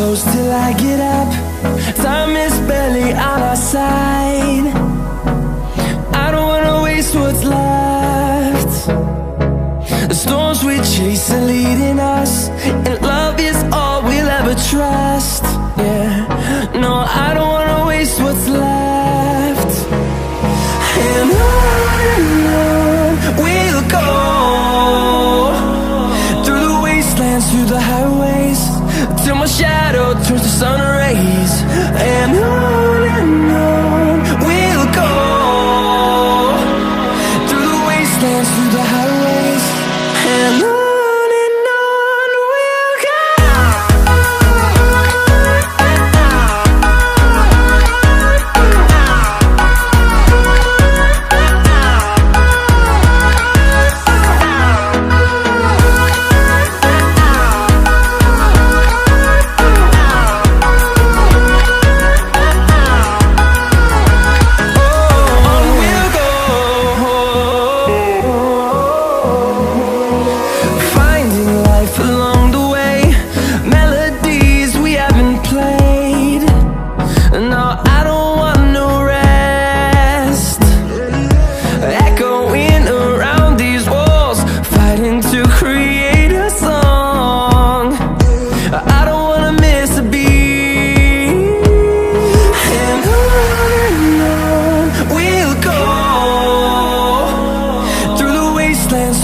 close till I get up. Time is barely on our side. I don't wanna waste what's left. The storms we chase are leading us, and love is all we'll ever trust. Yeah, no, I don't wanna waste what's left. And on we'll go, through the wastelands, through the highways, till my shadow turns to sun rays. And on we'll go, through the wastelands, through the highways, and on we'll go.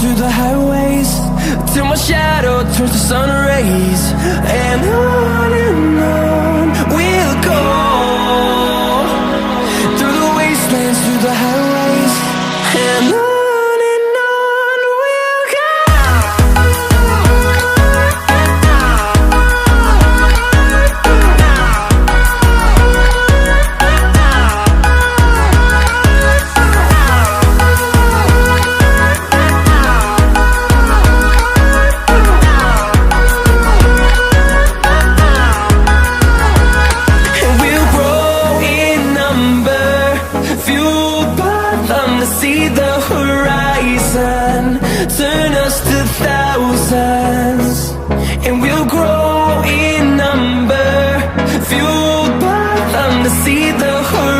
Through the highways, till my shadow turns to sun rays. And on we'll go, through the wastelands, through the highways, and on we'll go. See the horizon, turn us to thousands, and we'll grow in number, fueled by them to see the horizon.